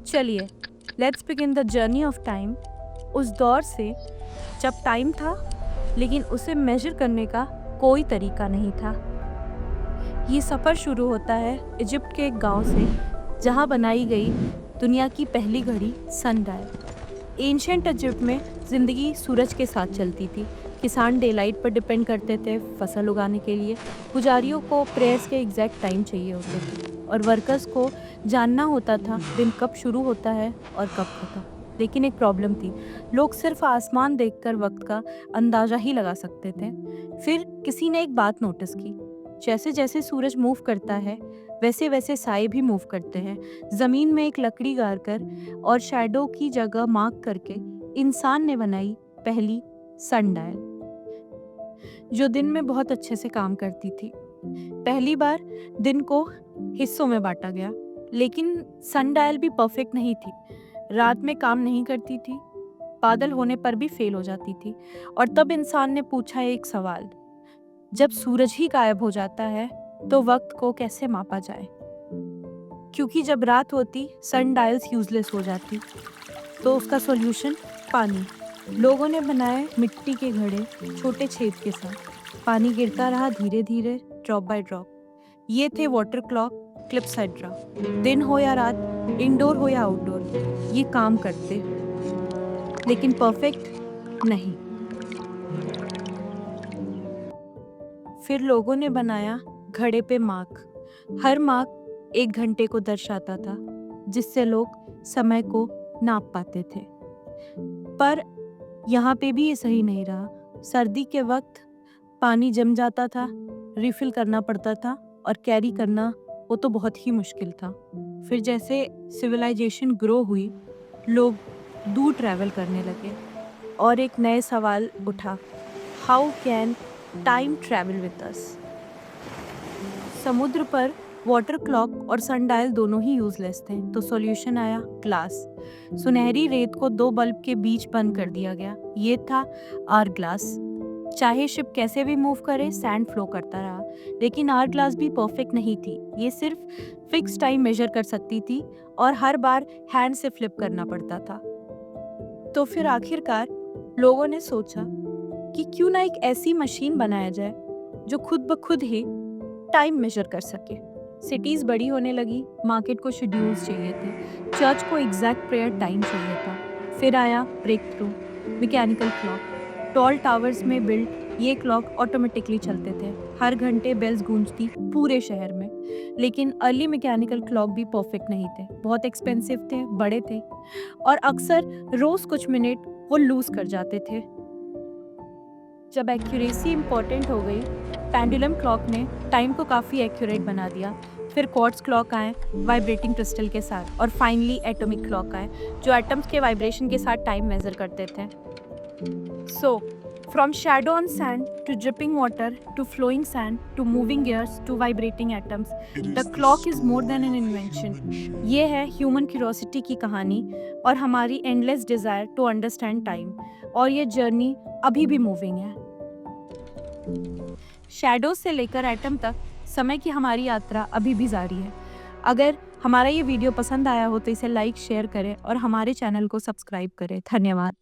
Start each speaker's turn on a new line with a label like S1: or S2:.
S1: चलिए, let's begin the journey of time. उस दौर से जब टाइम था लेकिन उसे मेजर करने का कोई तरीका नहीं था। ये सफ़र शुरू होता है इजिप्ट के एक गांव से, जहां बनाई गई दुनिया की पहली घड़ी सनडायल। एंशियंट इजिप्ट में ज़िंदगी सूरज के साथ चलती थी। किसान डेलाइट पर डिपेंड करते थे फसल उगाने के लिए। पुजारियों को प्रेयर्स के एग्जैक्ट टाइम चाहिए होते थे और वर्कर्स को जानना होता था दिन कब शुरू होता है और कब खत्म। लेकिन एक प्रॉब्लम थी, लोग सिर्फ आसमान देखकर वक्त का अंदाजा ही लगा सकते थे। फिर किसी ने एक बात नोटिस की, जैसे जैसे सूरज मूव करता है वैसे वैसे साए भी मूव करते हैं। ज़मीन में एक लकड़ी गाड़ कर और शैडो की जगह मार्क करके इंसान ने बनाई पहली सनडायल, जो दिन में बहुत अच्छे से काम करती थी। पहली बार दिन को हिस्सों में बांटा गया, लेकिन सनडायल भी परफेक्ट नहीं थी। रात में काम नहीं करती थी, बादल होने पर भी फेल हो जाती थी। और तब इंसान ने पूछा एक सवाल, जब सूरज ही गायब हो जाता है तो वक्त को कैसे मापा जाए? क्योंकि जब रात होती सनडायल्स यूजलेस हो जाती। तो उसका सॉल्यूशन पानी। लोगों ने बनाए मिट्टी के घड़े छोटे छेद के साथ। पानी गिरता रहा धीरे धीरे, ड्रॉप बाय ड्रॉप। ये थे वाटर क्लॉक, क्लिप्साइड्रा। दिन हो या रात, इंडोर हो या आउटडोर, ये काम करते, लेकिन परफेक्ट नहीं। फिर लोगों ने बनाया घड़े पे मार्क। हर मार्क 1 घंटे को दर्शाता था, जिससे लोग समय को नाप पाते थे। पर यहाँ पे भी ये सही नहीं रहा। सर्दी के वक्त पानी जम जाता था, रिफिल करना पड़ता था और कैरी करना वो तो बहुत ही मुश्किल था। फिर जैसे सिविलाइजेशन ग्रो हुई, लोग दूर ट्रैवल करने लगे और एक नए सवाल उठा, how can time travel with us? समुद्र पर वाटर क्लॉक और सनडायल दोनों ही यूजलेस थे, तो सॉल्यूशन आया ग्लास। सुनहरी रेत को 2 बल्ब के बीच बंद कर दिया गया। ये था आर ग्लास। चाहे शिप कैसे भी मूव करे, सैंड फ्लो करता रहा। लेकिन आर ग्लास भी परफेक्ट नहीं थी। ये सिर्फ फिक्स टाइम मेजर कर सकती थी और हर बार हैंड से फ्लिप करना पड़ता था। तो फिर आखिरकार लोगों ने सोचा कि क्यों ना एक ऐसी मशीन बनाया जाए जो खुद ब खुद ही टाइम मेजर कर सके। सिटीज बड़ी होने लगी, मार्केट को शेड्यूल्स चाहिए थे, चर्च को एग्जैक्ट प्रेयर टाइम चाहिए था। फिर आया breakthrough, mechanical clock. Tall towers में बिल्ट ये क्लॉक ऑटोमेटिकली चलते थे। हर घंटे बेल्स गूंजती पूरे शहर में। लेकिन अर्ली मैकेनिकल क्लॉक भी परफेक्ट नहीं थे, बहुत एक्सपेंसिव थे, बड़े थे और अक्सर रोज कुछ मिनट वो लूज कर जाते थे। जब एक्यूरेसी इम्पोर्टेंट हो गई, पेंडुलम क्लॉक ने टाइम को काफ़ी एक्यूरेट बना दिया। फिर क्वार्ट्ज क्लॉक आए वाइब्रेटिंग क्रिस्टल के साथ, और फाइनली एटॉमिक क्लॉक आए जो एटम्स के वाइब्रेशन के साथ टाइम मेजर करते थे। So from shadow on sand to dripping water to flowing sand to moving gears to vibrating atoms, the clock is more than an invention. ये है human curiosity की कहानी और हमारी endless desire to understand time. और ये journey अभी भी मूविंग है। शैडो से लेकर एटम तक समय की हमारी यात्रा अभी भी जारी है। अगर हमारा ये वीडियो पसंद आया हो तो इसे लाइक शेयर करें और हमारे चैनल को सब्सक्राइब करें। धन्यवाद।